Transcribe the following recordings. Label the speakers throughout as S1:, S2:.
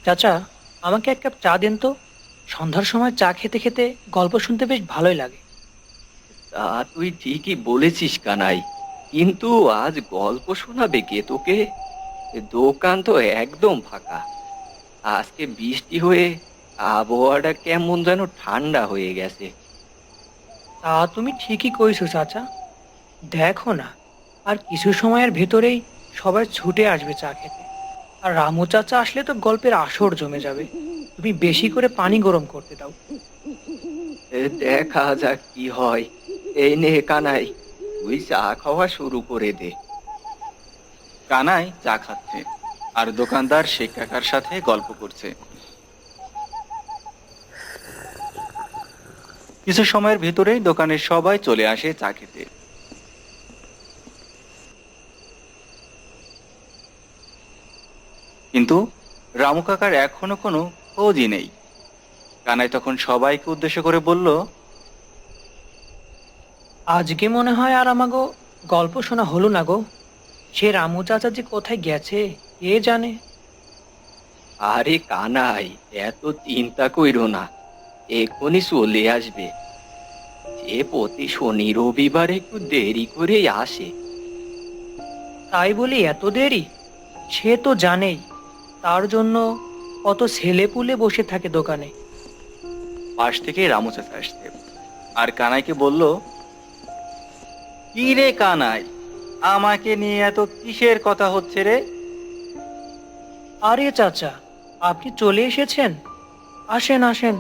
S1: চাচা, আমাকে এক কাপ চা দিন তো। সন্ধ্যার সময় চা খেতে খেতে গল্প শুনতে বেশ ভালোই লাগে।
S2: তা তুই ঠিকই বলেছিস কানাই, কিন্তু আজ গল্প শোনাবে কে তোকে? এ দোকান তো একদম ফাঁকা। আজকে বৃষ্টি হয়ে আবহাওয়াটা কেমন যেন ঠান্ডা হয়ে গেছে।
S1: তা তুমি ঠিকই কইছো চাচা। দেখো না, আর কিছু সময়ের ভেতরেই সবাই ছুটে আসবে চা খেতে। আর রামু চাচা আসলে তো গল্পের আসর জমে যাবে। তুমি বেশি করে পানি গরম করতে দাও।
S2: দেখা যাক কি হয়। এই নে কানাই, তুই চা খাওয়া শুরু করে দে।
S3: কানাই চা খাচ্ছে আর দোকানদার শেখ কাকার সাথে গল্প করছে। কিছু সময়ের ভেতরেই দোকানের সবাই চলে আসে চা খেতে। কিন্তু রামু কাকার এখনো কোনো খোঁজই নেই। কানাই তখন সবাইকে উদ্দেশ্য করে বলল,
S1: আজকে মনে হয় আর আমাগো গল্প শোনা হলো না গো। সে রামু চাচা যে কোথায় গেছে কে জানে।
S2: আরে কানাই, এত চিন্তা কইরো না, এক্ষুনি চলে আসবে। সে প্রতি শনি রবিবার একটু দেরি করেই আসে।
S1: তাই বলি এত দেরি? সে তো জানেই, তার জন্য কত ছেলেপুলে বসে থাকে দোকানে।
S3: পাশ থেকে রামু চাচা আসছে আর কানাইকে বলল, কি রে কানাই, আমাকে নিয়ে এত কিসের কথা হচ্ছে রে?
S1: আরে চাচা, আপনি চলে এসেছেন। আসেন আসেন।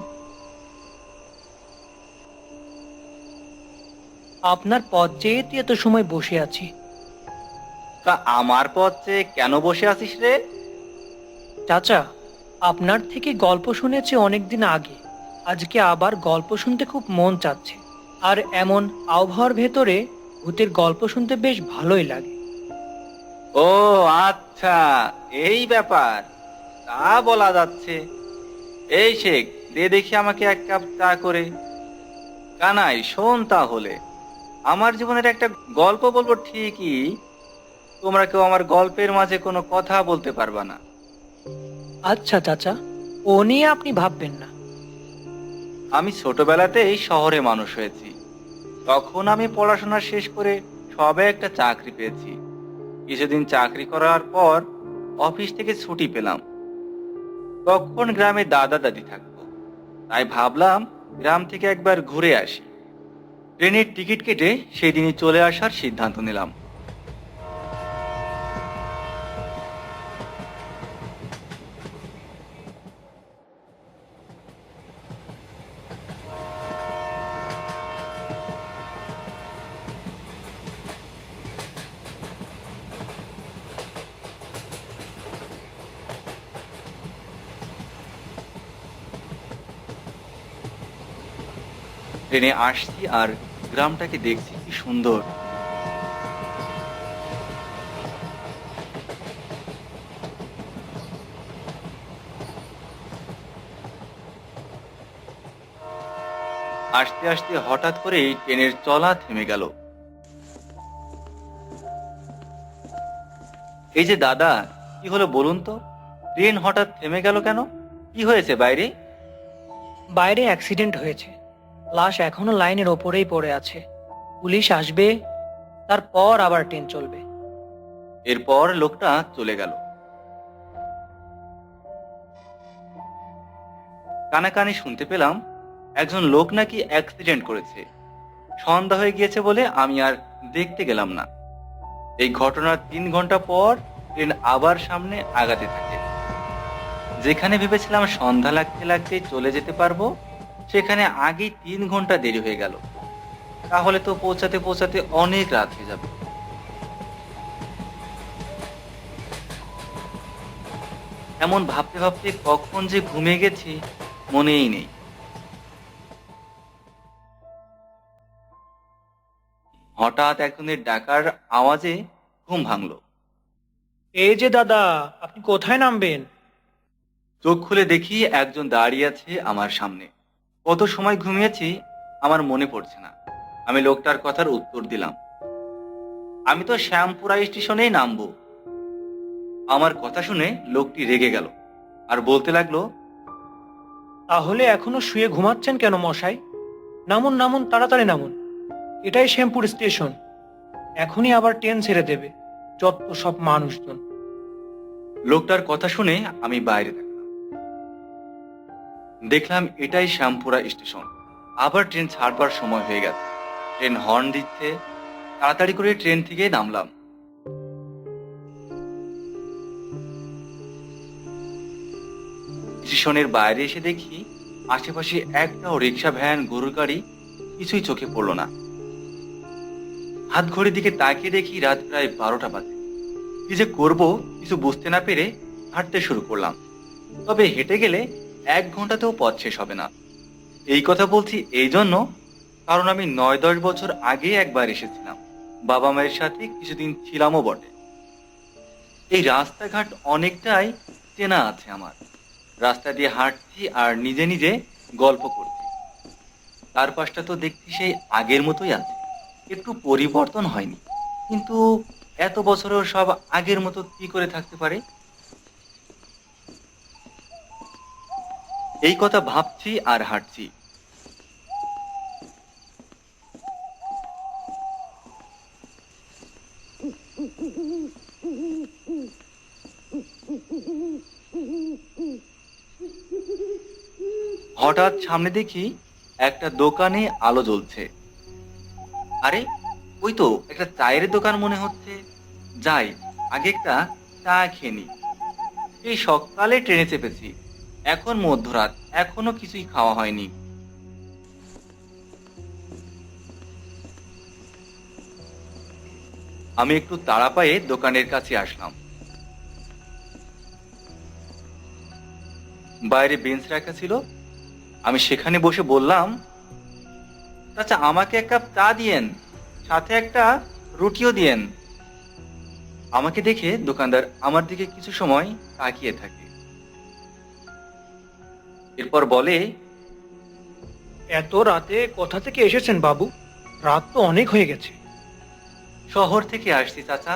S1: আপনার পথ চেয়ে তো এত সময় বসে আছি।
S3: তা আমার পথ চেয়ে কেন বসে আছিস রে?
S1: চাচা, আপনার থেকে গল্প শুনেছি অনেকদিন আগে। আজকে আবার গল্প শুনতে খুব মন চাচ্ছে। আর এমন আবহাওয়ার ভেতরে ভূতের গল্প শুনতে বেশ ভালোই লাগে।
S3: ও আচ্ছা, এই ব্যাপার। তা বলা যাচ্ছে। এই শেখ, দে দেখি আমাকে এক কাপ চা করে। কানাই শোন তাহলে, আমার জীবনের একটা গল্প বলবো ঠিকই, তোমরা কেউ আমার গল্পের মাঝে কোনো কথা বলতে পারবা না।
S1: আচ্ছা চাচা, ও নিয়ে আপনি ভাববেন না।
S3: আমি ছোটবেলাতেই শহরে মানুষ হয়েছি। তখন আমি পড়াশোনা শেষ করে সবে একটা চাকরি পেয়েছি। কিছুদিন চাকরি করার পর অফিস থেকে ছুটি পেলাম। তখন গ্রামে দাদা দাদি থাকতো, তাই ভাবলাম গ্রাম থেকে একবার ঘুরে আসি। ট্রেনের টিকিট কেটে সেদিনই চলে আসার সিদ্ধান্ত নিলাম। ট্রেনে আসছি আর গ্রামটাকে দেখছি কি সুন্দর। আসতে আসতে হঠাৎ করে ট্রেনের চলা থেমে গেল। এই যে দাদা, কি হলো বলুন তো? ট্রেন হঠাৎ থেমে গেল কেন? কি হয়েছে বাইরে?
S1: বাইরে অ্যাক্সিডেন্ট হয়েছে। লাশ এখনো লাইনের ওপরেই পড়ে আছে। পুলিশ আসবে, তারপর আবার ট্রেন চলবে।
S3: এরপর লোকটা চলে গেল। কানাকানি শুনতে পেলাম একজন লোক নাকি অ্যাক্সিডেন্ট করেছে। সন্ধ্যা হয়ে গিয়েছে বলে আমি আর দেখতে গেলাম না। এই ঘটনার 3 ঘন্টা পর ট্রেন আবার সামনে আগাতে থাকে। যেখানে ভেবেছিলাম সন্ধ্যা লাগতে লাগতেই চলে যেতে পারবো, সেখানে আগেই 3 ঘন্টা দেরি হয়ে গেল। তাহলে তো পৌঁছাতে পৌঁছাতে অনেক রাত হয়ে যাবে। এমন ভাবতে ভাবতে কখন যে ঘুমিয়ে গেছি মনেই নেই। হঠাৎ একজনের ডাকার আওয়াজে ঘুম ভাঙলো।
S1: এই যে দাদা, আপনি কোথায় নামবেন?
S3: চোখ খুলে দেখি একজন দাঁড়িয়ে আছে আমার সামনে। কত সময় ঘুমিয়েছি আমার মনে পড়ছে না। আমি লোকটার কথার উত্তর দিলাম, আমি তো শ্যামপুরা স্টেশনেই নামবো। আমার কথা শুনে লোকটি রেগে গেল। আর বলতে লাগলো,
S1: তাহলে এখনো শুয়ে ঘুমাচ্ছেন কেন মশাই? নামুন নামুন, তাড়াতাড়ি নামুন। এটাই শ্যামপুর স্টেশন। এখনই আবার ট্রেন ছেড়ে দেবে। যত সব মানুষজন।
S3: লোকটার কথা শুনে আমি বাইরে থাকলাম। দেখলাম এটাই শ্যামপুরা স্টেশন। আবার ট্রেন ছাড়বার সময় হয়ে গেছে। ট্রেন হর্ন দিচ্ছে। তাড়াতাড়ি করে ট্রেন থেকে নামলাম। স্টেশনের বাইরে এসে দেখি আশেপাশে একটাও রিক্সা, ভ্যান, গরুর গাড়ি কিছুই চোখে পড়লো না। হাত ঘড়ির দিকে তাকিয়ে দেখি রাত প্রায় 12টা বাজে। কি যে করবো কিছু বুঝতে না পেরে হাঁটতে শুরু করলাম। তবে হেঁটে গেলে 1 ঘন্টাতেও পথ শেষ হবে না। এই কথা বলছি এই জন্য, কারণ আমি 9-10 বছর আগে একবার এসেছিলাম। বাবা মায়ের সাথে কিছুদিন ছিলামও বটে। এই রাস্তাঘাট অনেকটাই চেনা আছে আমার। রাস্তা দিয়ে হাঁটছি আর নিজে নিজে গল্প করছি। চারপাশটা তো দেখছি সেই আগের মতোই আছে, একটু পরিবর্তন হয়নি। কিন্তু এত বছরেও সব আগের মতো কি করে থাকতে পারে? এই কথা ভাবছি আর হাঁটছি। হঠাৎ সামনে দেখি একটা দোকানে আলো জ্বলছে। আরে, ওই তো একটা চায়ের দোকান মনে হচ্ছে। যাই, আগে একটা চা খেয়ে নি। এই সকালে ট্রেনে চেপেছি, এখন মধ্যরাত, এখনো কিছুই খাওয়া হয়নি। আমি একটু তাড়া পায়ে দোকানের কাছে আসলাম। বাইরে বেঞ্চ রাখা ছিল। আমি সেখানে বসে বললাম, চাচা আমাকে 1 কাপ চা দিয়েন, সাথে একটা রুটিও দিয়েন। আমাকে দেখে দোকানদার আমার দিকে কিছু সময় তাকিয়ে থাকে। এরপর বলে,
S1: এত রাতে কোথা থেকে এসেছেন বাবু? রাত তো অনেক হয়ে গেছে।
S3: শহর থেকে আসছি চাচা,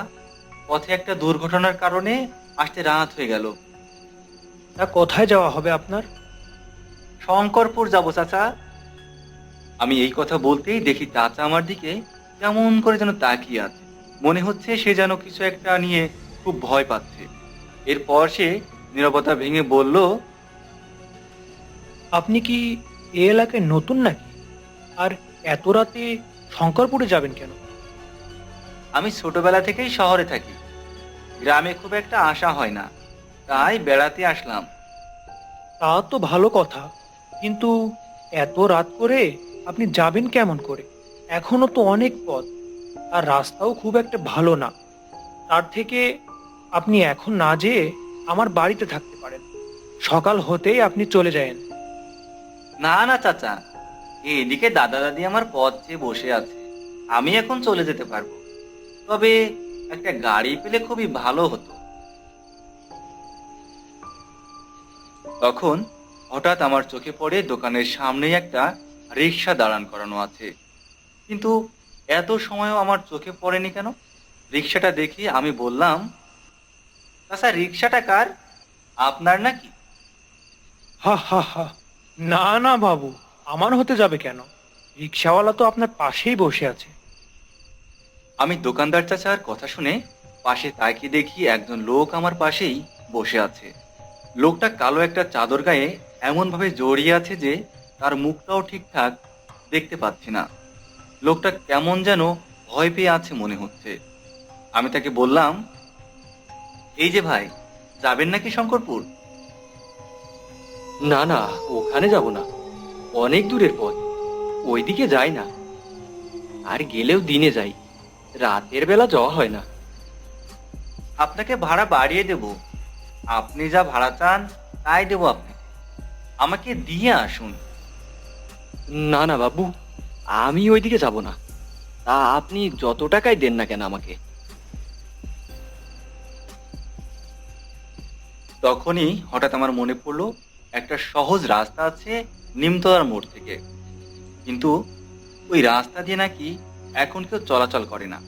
S3: পথে একটা দুর্ঘটনার কারণে আসতে রাত হয়ে গেল।
S1: তা কোথায় যাওয়া হবে আপনার?
S3: শঙ্করপুর যাব চাচা। আমি এই কথা বলতেই দেখি চাচা আমার দিকে কেমন করে যেন তাকিয়ে আছে। মনে হচ্ছে সে যেন কিছু একটা নিয়ে খুব ভয় পাচ্ছে। এরপর সে নীরবতা ভেঙে বলল,
S1: আপনি কি এই এলাকায় নতুন নাকি? আর এত রাতে শঙ্করপুরে যাবেন কেন?
S3: আমি ছোটবেলা থেকেই শহরে থাকি, গ্রামে খুব একটা আসা হয় না, তাই বেড়াতে আসলাম।
S1: তা তো ভালো কথা, কিন্তু এত রাত করে আপনি যাবেন কেমন করে? এখনো তো অনেক পথ, আর রাস্তাও খুব একটা ভালো না। তার থেকে আপনি এখন না যেয়ে আমার বাড়িতে থাকতে পারেন। সকাল হতেই আপনি চলে যায়েন।
S3: না না চাচা, এদিকে দাদা দাদি আমার পথ চেয়ে বসে আছে, আমি এখন চলে যেতে পারবো। তবে একটা গাড়ি পেলে খুবই ভালো হতো। তখন হঠাৎ আমার চোখে পড়ে দোকানের সামনেই একটা রিক্সা দাঁড়ান করানো আছে। কিন্তু এত সময়ও আমার চোখে পড়েনি কেন? রিক্সাটা দেখি আমি বললাম, চাচা রিক্সাটা কার? আপনার নাকি?
S1: হা হা হা, না না বাবু, আমার হতে যাবে কেন? রিক্সাওয়ালা তো আপনার পাশেই বসে আছে।
S3: আমি দোকানদার চাচার কথা শুনে পাশে তাকিয়ে দেখি একজন লোক আমার পাশেই বসে আছে। লোকটা কালো একটা চাদর গায়ে এমন ভাবে জড়িয়ে আছে যে তার মুখটাও ঠিকঠাক দেখতে পাচ্ছি না। লোকটা কেমন যেন ভয় পেয়ে আছে মনে হচ্ছে। আমি তাকে বললাম, এই যে ভাই, যাবেন নাকি শঙ্করপুর?
S2: না না, ওখানে যাব না, অনেক দূরের পথ, ওইদিকে যাই না। আর গেলেও দিনে যাই, রাতের বেলা যাওয়া হয় না।
S3: আপনাকে ভাড়া বাড়িয়ে দেব, আপনি যা ভাড়া চান তাই দেব আপনাকে, আমাকে দিয়ে আসুন।
S2: না না বাবু, আমি ওইদিকে যাব না। তা আপনি যত টাকাই দেন না কেন আমাকে।
S3: তখনই হঠাৎ আমার মনে পড়লো একটা সহজ রাস্তা আছে নিমতলার মোড় থেকে, কিন্তু ওই রাস্তা দিয়ে নাকি এখন কেউ চলাচল করে না।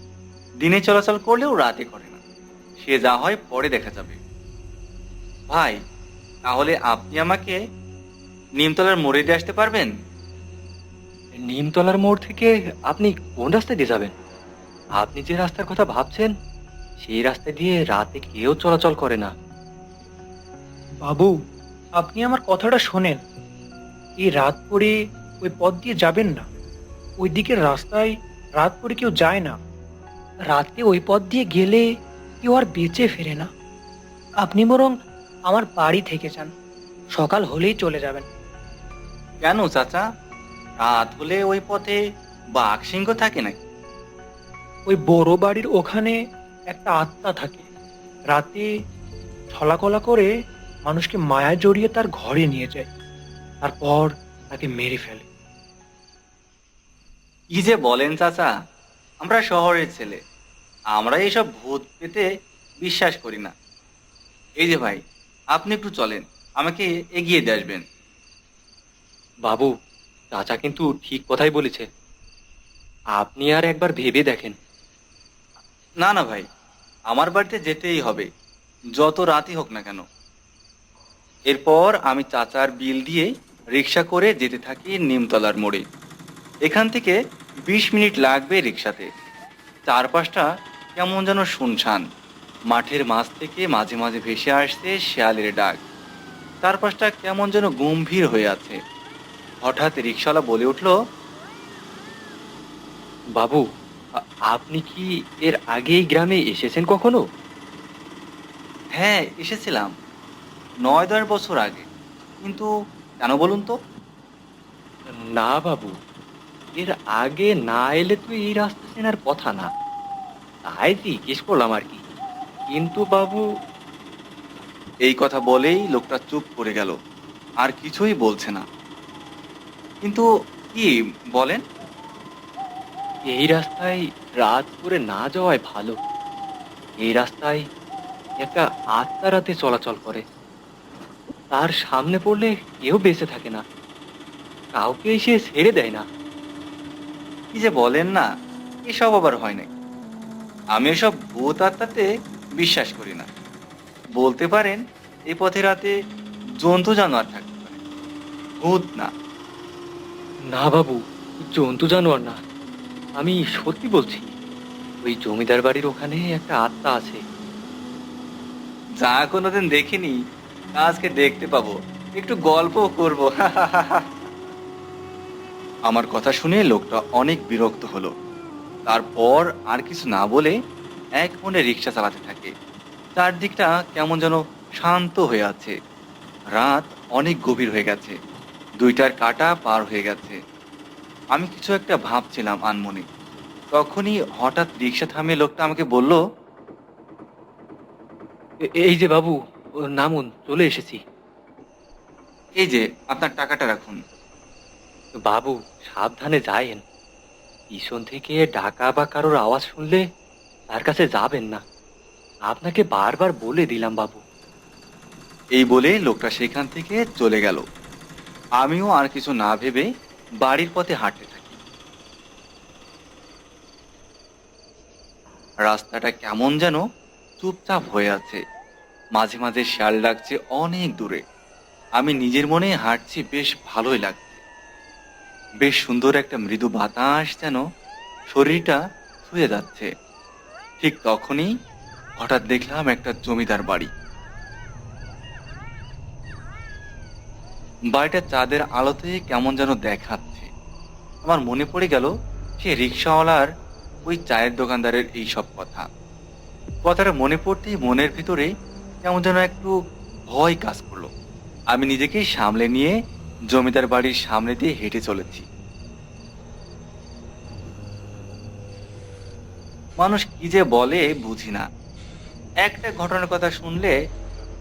S3: দিনে চলাচল করলেও রাতে করে না। সে যা হয় পরে দেখা যাবে। ভাই, তাহলে আপনি আমাকে নিমতলার মোড়ে দিয়ে আসতে পারবেন?
S2: নিমতলার মোড় থেকে আপনি কোন রাস্তায় দিয়ে যাবেন? আপনি যে রাস্তার কথা ভাবছেন সেই রাস্তা দিয়ে রাতে কেউ চলাচল করে না।
S1: বাবু, আপনি আমার কথাটা শোনেন। এই রাত করে ওই পথ দিয়ে যাবেন না। ওই দিকের রাস্তায় রাত করে কেউ যায় না। রাতে ওই পথ দিয়ে গেলে কেউ আর বেঁচে ফেরে না। আপনি বরং আমার বাড়ি থেকে যান, সকাল হলেই চলে যাবেন।
S3: কেন চাচা, রাত হলে ওই পথে বাঘ সিংহ থাকে নাকি?
S1: ওই বড় বাড়ির ওখানে একটা আত্মা থাকে। রাতে ছলাকলা করে মানুষকে মায়া জড়িয়ে তার ঘরে নিয়ে যায়, তারপর তাকে মেরে ফেলে।
S3: কি যে বলেন চাচা, আমরা শহরের ছেলে, আমরা এসব ভূত পেতে বিশ্বাস করি না। এই যে ভাই, আপনি একটু চলেন, আমাকে এগিয়ে দিয়ে আসবেন।
S2: বাবু, চাচা কিন্তু ঠিক কথাই বলেছে। আপনি আর একবার ভেবে দেখেন।
S3: না না ভাই, আমার বাড়িতে যেতেই হবে, যত রাতই হোক না কেন। এরপর আমি চাচার বিল দিয়ে রিক্সা করে যেতে থাকি নিমতলার মোড়ে। এখান থেকে 20 মিনিট লাগবে রিক্সাতে। চারপাশটা কেমন যেন শুনশান। মাঠের মাঝ থেকে মাঝে মাঝে ভেসে আসছে শেয়ালের ডাক। চারপাশটা কেমন যেন গম্ভীর হয়ে আছে। হঠাৎ রিক্সাওয়ালা বলে উঠল,
S2: বাবু, আপনি কি এর আগে এই গ্রামে এসেছেন কখনো?
S3: হ্যাঁ এসেছিলাম, 9-10 বছর আগে। কিন্তু কেন বলুন তো?
S2: না বাবু, এর আগে না এলে তো এই রাস্তা চেনার কথা না। তাই জিজ্ঞেস করলাম আর কি। কিন্তু বাবু,
S3: এই কথা বলেই লোকটা চুপ করে গেল, আর কিছুই বলছে না। কিন্তু কি বলেন?
S2: এই রাস্তায় রাত করে না যাওয়াই ভালো। এই রাস্তায় একটা আত্মা রাতে চলাচল করে। তার সামনে পড়লে কেউ বেঁচে থাকে না, কাউকে এসে ছেড়ে দেয় না।
S3: কি যে বলেন না, এসব আবার হয় নাকি? আমি এসব ভূত আত্মাতে বিশ্বাস করি না। বলতে পারেন এই পথে রাতে জন্তু জানোয়ার থাকতে পারে, ভূত না।
S2: না বাবু, জন্তু জানোয়ার না, আমি সত্যি বলছি। ওই জমিদার বাড়ির ওখানে একটা আত্মা আছে।
S3: যা কোনোদিন দেখিনি, তা আজকে দেখতে পাবো, একটু গল্প করব। আমার কথা শুনে লোকটা অনেক বিরক্ত হলো। তারপর আর কিছু না বলে এক মনে রিক্সা চালাতে থাকে। চারদিকটা কেমন যেন শান্ত হয়ে আছে। রাত অনেক গভীর হয়ে গেছে, 2টার কাঁটা পার হয়ে গেছে। আমি কিছু একটা ভাবছিলাম আনমনে, তখনই হঠাৎ রিক্সা থামিয়ে লোকটা আমাকে বলল,
S2: এই যে বাবু, নামুন, চলে এসেছি।
S3: এই যে আপনার টাকাটা রাখুন।
S2: বাবু, সাবধানে যায়েন। পিছন থেকে ডাকা বা কারোর আওয়াজ শুনলে তার কাছে যাবেন না। আপনাকে বারবার বলে দিলাম বাবু।
S3: এই বলে লোকটা সেখান থেকে চলে গেল। আমিও আর কিছু না ভেবে বাড়ির পথে হাঁটতে থাকি। রাস্তাটা কেমন যেন চুপচাপ হয়ে আছে, মাঝে মাঝে শেয়াল ডাকছে অনেক দূরে। আমি নিজের মনে হাঁটছি, বেশ ভালোই লাগছে। বেশ সুন্দর একটা মৃদু বাতাস যেন শরীরটা ছুঁয়ে যাচ্ছে। ঠিক তখনই হঠাৎ দেখলাম একটা জমিদার বাড়ি। বাড়িটা চাঁদের আলোতে কেমন যেন দেখাচ্ছে। আমার মনে পড়ে গেল সে রিক্সাওয়ালার, ওই চায়ের দোকানদারের এই সব কথা। কথাটা মনে পড়তেই মনের ভিতরে কেমন যেন একটু ভয় কাজ করলো। আমি নিজেকেই সামলে নিয়ে জমিদার বাড়ির সামনে দিয়ে হেঁটে চলেছি। মানুষ কি যে বলে বুঝি না। একটা ঘটনার কথা শুনলে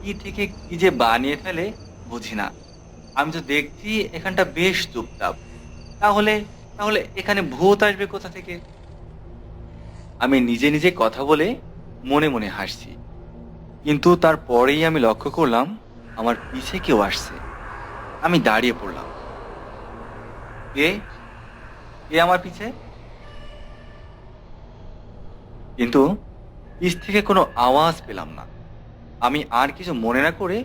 S3: কি থেকে কি যে বানিয়ে ফেলে বুঝি না। আমি তো দেখছি এখানটা বেশ চুপচাপ, তাহলে তাহলে এখানে ভূত আসবে কোথা থেকে? আমি নিজে নিজে কথা বলে মনে মনে হাসছি। কিন্তু তারপরেই আমি লক্ষ্য করলাম আমার পিছে কেউ আসছে। আমি দাঁড়িয়ে পড়লাম। কে কে আমার পিছে? কিন্তু পিছ থেকে কোনো আওয়াজ পেলাম না। আমি আর কিছু মনে না করে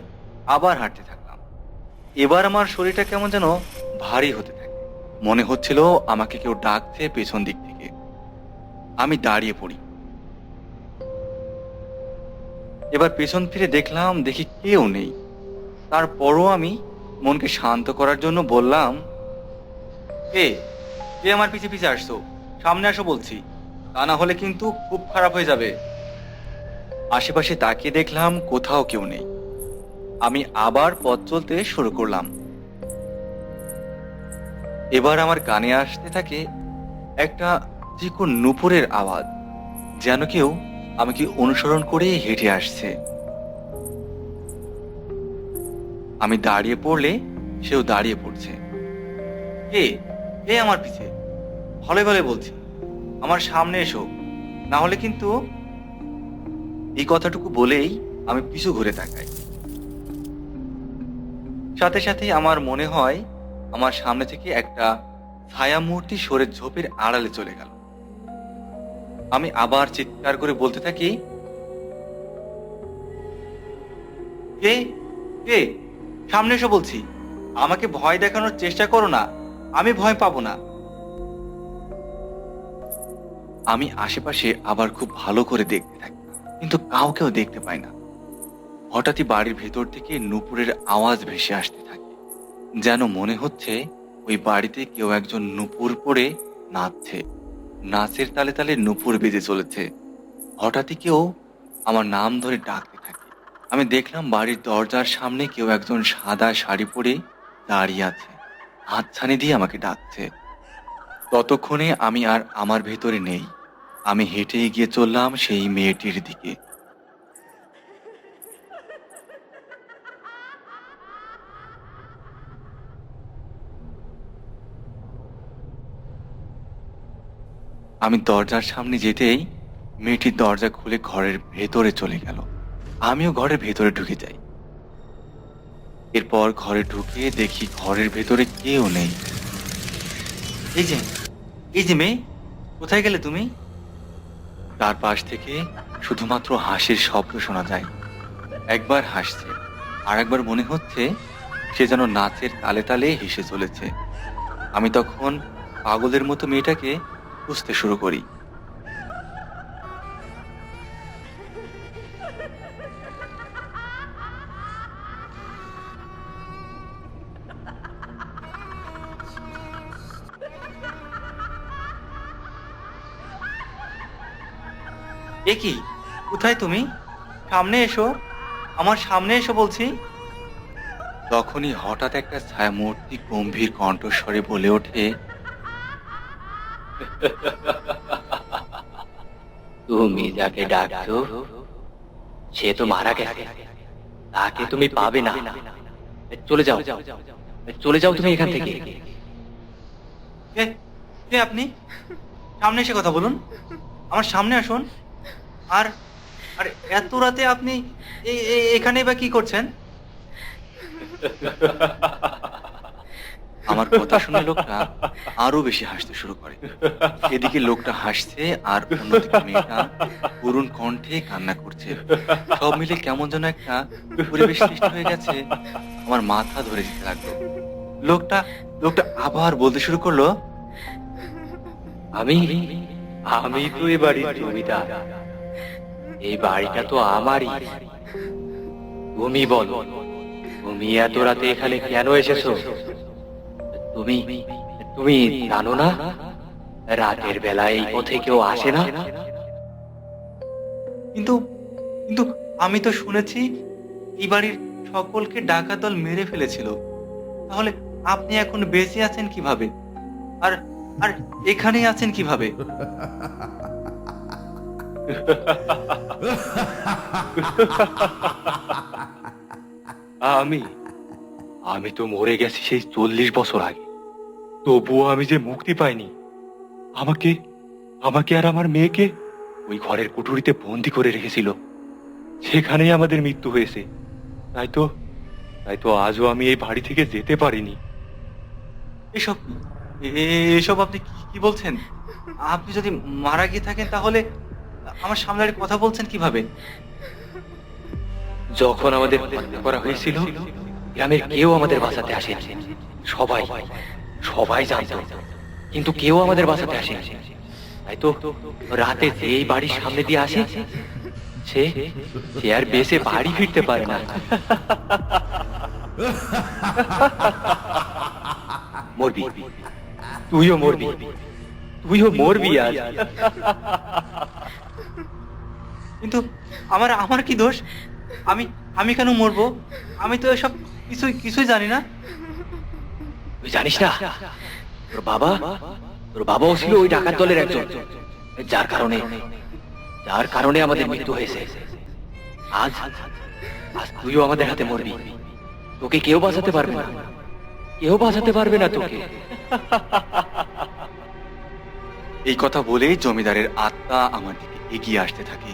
S3: আবার হাঁটতে থাকলাম। এবার আমার শরীরটা কেমন যেন ভারী হতে থাকে। মনে হচ্ছিল আমাকে কেউ ডাকছে পেছন দিক থেকে। আমি দাঁড়িয়ে পড়ি। এবার পেছন ফিরে দেখলাম, দেখি কেউ নেই। তারপরও আমি মনকে শান্ত করার জন্য বললাম, কে কে আমার পিছে পিছে আসছো? সামনে আসো বলছি, তা না হলে কিন্তু খুব খারাপ হয়ে যাবে। আশেপাশে তাকিয়ে দেখলাম কোথাও কেউ নেই। আমি আবার পথ চলতে শুরু করলাম। এবার আমার কানে আসতে থাকে একটা চিকন নুপুরের আওয়াজ, যেন কেউ আমাকে অনুসরণ করে হেঁটে আসছে। আমি দাঁড়িয়ে পড়লে সেও দাঁড়িয়ে পড়ছে। কে কে আমার পিছে? ভালো ভালো বলছি, আমার সামনে এসো, না হলে কিন্তু। এই কথাটুকু বলেই আমি পিছু ঘুরে তাকাই। সাথে সাথে আমার মনে হয় আমার সামনে থেকে একটা ছায়া মূর্তি সরে ঝোপের আড়ালে চলে গেল। আমি আবার চিৎকার করে বলতে থাকি, কে কে সামনে এসো বলছি, আমাকে ভয় দেখানোর চেষ্টা করো না, আমি ভয় পাবো না। আমি আশেপাশে আবার খুব ভালো করে দেখতে থাকি, কিন্তু কাউকেও দেখতে পাই না। হঠাৎই বাড়ির ভেতর থেকে নূপুরের আওয়াজ ভেসে আসতে থাকে, যেন মনে হচ্ছে ওই বাড়িতে কেউ একজন নূপুর পরে নাচছে। নাচের তালে তালে নূপুর বেজে চলেছে। হঠাৎই কেউ আমার নাম ধরে ডাকতে থাকে। আমি দেখলাম বাড়ির দরজার সামনে কেউ একজন সাদা শাড়ি পরে দাঁড়িয়ে আছে, হাতছানি দিয়ে আমাকে ডাকছে। ততক্ষণে আমি আর আমার ভেতরে নেই। আমি হেঁটে এগিয়ে চললাম সেই মেয়েটির দিকে। আমি দরজার সামনে যেতেই মেয়েটির দরজা খুলে ঘরের ভেতরে চলে গেল। আমিও ঘরের ভেতরে ঢুকে যাই। এরপর ঘরে ঢুকে দেখি ঘরের ভেতরে কেউ নেই। এই যে এই যে মেয়ে, কোথায় গেলে তুমি? তার পাশ থেকে শুধুমাত্র হাসির শব্দ শোনা যায়। একবার হাসছে, আর একবার মনে হচ্ছে সে যেন নাচের তালে তালে হেসে চলেছে। আমি তখন পাগলের মতো মেয়েটাকে খুঁজতে শুরু করি। এ কি, কোথায় তুমি? সামনে এসো, আমার সামনে এসো বলছি। তখনই হঠাৎ একটা ছায়ামূর্তি গম্ভীর কণ্ঠস্বরে বলে ওঠে,
S2: তুমি যাকে ডাকছো সে তো মারা গেছে, তাকে তুমি পাবে না। চলে যাও, চলে যাও তুমি এখান থেকে।
S3: কে কে আপনি? সামনে এসে কথা বলুন, আমার সামনে আসুন। আর আর এত রাতে আপনি এখানে বা কি করছেন? আমার কথা শুনে লোকটা আরো বেশি হাসতে শুরু করে। এদিকে লোকটা হাসছে আর অন্যদিকে মেয়েটা করুণ কণ্ঠে কান্না করছে। সব মিলে কেমন যেন একটা পরিবেশ সৃষ্টি হয়ে গেছে। আমার মাথা ধরে যেতে লাগলো। লোকটা লোকটা আবার বলতে শুরু করলো,
S2: আমি আমি তো এই বাড়ির জমিদার, এই বাড়িটা তো আমারই। তুমি বলো, তুমি এত রাতে এখানে কেন এসেছো? তুমি তুমি জানো না রাতের বেলায় এই পথে কেউ আসে না?
S3: কিন্তু কিন্তু আমি তো শুনেছি এই বাড়ির সকলকে ডাকাত দল মেরে ফেলেছিল। তাহলে আপনি এখন বেঁচে আছেন কিভাবে? আর আর এখানেই আছেন কিভাবে?
S4: আমি আমি তো মরে গেছি সেই 40 বছর আগে, তবুও আমি যে মুক্তি পাইনি। আমাকে আমাকে আর আমার মেয়েকে ওই ঘরের কুঠুরিতে বন্দি করে রেখেছিল। সেখানেই আমাদের মৃত্যু হয়েছে। তাই তো আজও আমি এই বাড়ি থেকে যেতে পারিনি।
S3: এসব এসব আপনি কি কি বলছেন? আপনি যদি মারা গিয়ে থাকেন তাহলে আমার সামনে দাঁড়িয়ে কথা বলছেন কিভাবে?
S4: যখন আমাদের হত্যা করা হয়েছিল গ্রামের কেউ আমাদের বাঁচাতে আসেনি। সবাই সবাই জানতো, কিন্তু কেউ আমাদের বাঁচাতে আসেনি। তাই তো রাতে যে এই বাড়ির সামনে দিয়ে আসে সে সে আর বেঁচে বাড়ি ফিরতে পারে না। মরবি, তুইও মরবি, তুইও মরবি আজ।
S3: কিন্তু আমার আমার কি দোষ? আমি আমি কেন মরবো? আমি তো এসব কিছুই জানি না।
S4: তুই জানিস না তোর বাবাও ছিল ওই ডাকাত দলের একজন, যার কারণে আমাদের মৃত্যু হয়েছে। আজ আজ তুইও আমাদের হাতে মরবি। তোকে কেউ বাঁচাতে পারবে না, কেউ বাঁচাতে পারবে না তোকে।
S3: এই কথা বলে জমিদারের আত্মা আমার দিকে এগিয়ে আসতে থাকে।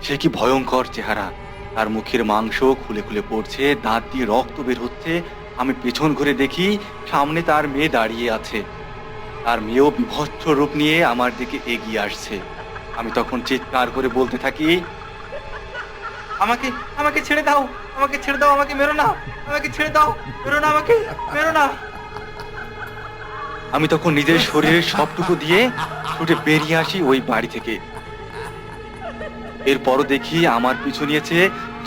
S3: সে কি ভয়ঙ্কর চেহারা! তার মুখের মাংস খুলে খুলে পড়ছে, দাঁত দিয়ে রক্ত বের হচ্ছে। আমি পেছন ঘুরে দেখি সামনে তার মেয়ে দাঁড়িয়ে আছে। তার মেয়েও বিভৎস রূপ নিয়ে আমার দিকে এগিয়ে আসছে। আমি তখন চিৎকার করে বলতে থাকি, আমাকে আমাকে ছেড়ে দাও, আমাকে ছেড়ে দাও, আমাকে মেরো না, আমাকে ছেড়ে দাও, মেরো না, আমাকে মেরো না। আমি তখন নিজের শরীরের সবটুকু দিয়ে ছুটে বেরিয়ে আসি ওই বাড়ি থেকে। এরপরও দেখি আমার পিছু নিয়েছে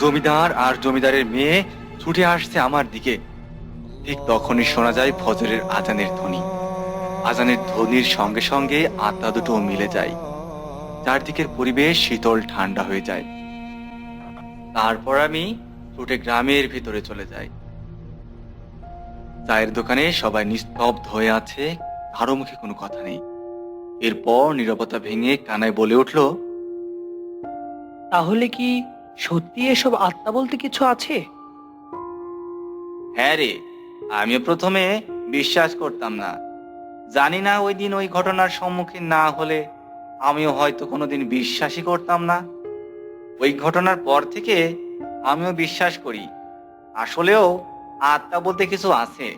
S3: জমিদার আর জমিদারের মেয়ে ছুটে আসছে আমার দিকে। ঠিক তখনই শোনা যায় ফজরের আজানের ধ্বনি। আজানের ধ্বনির সঙ্গে সঙ্গে আত্মা দুটো মিলে যায়। চারদিকের পরিবেশ শীতল ঠান্ডা হয়ে যায়। তারপর আমি ছুটে গ্রামের ভিতরে চলে যাই। চায়ের দোকানে সবাই নিস্তব্ধ হয়ে আছে, কারো মুখে কোনো কথা নেই। এরপর নীরবতা ভেঙে কানাই বলে উঠল,
S1: তাহলে কি সত্যি এসব আত্মা বলতে কিছু আছে?
S3: হ্যাঁ রে, আমিও প্রথমে বিশ্বাস করতাম না। জানি না ওই দিন ওই ঘটনার সম্মুখীন না হলে আমিও হয়তো কোনোদিন বিশ্বাসই করতাম না। ওই ঘটনার পর থেকে আমিও বিশ্বাস করি আসলেও আত্মা বলতে কিছু আছে।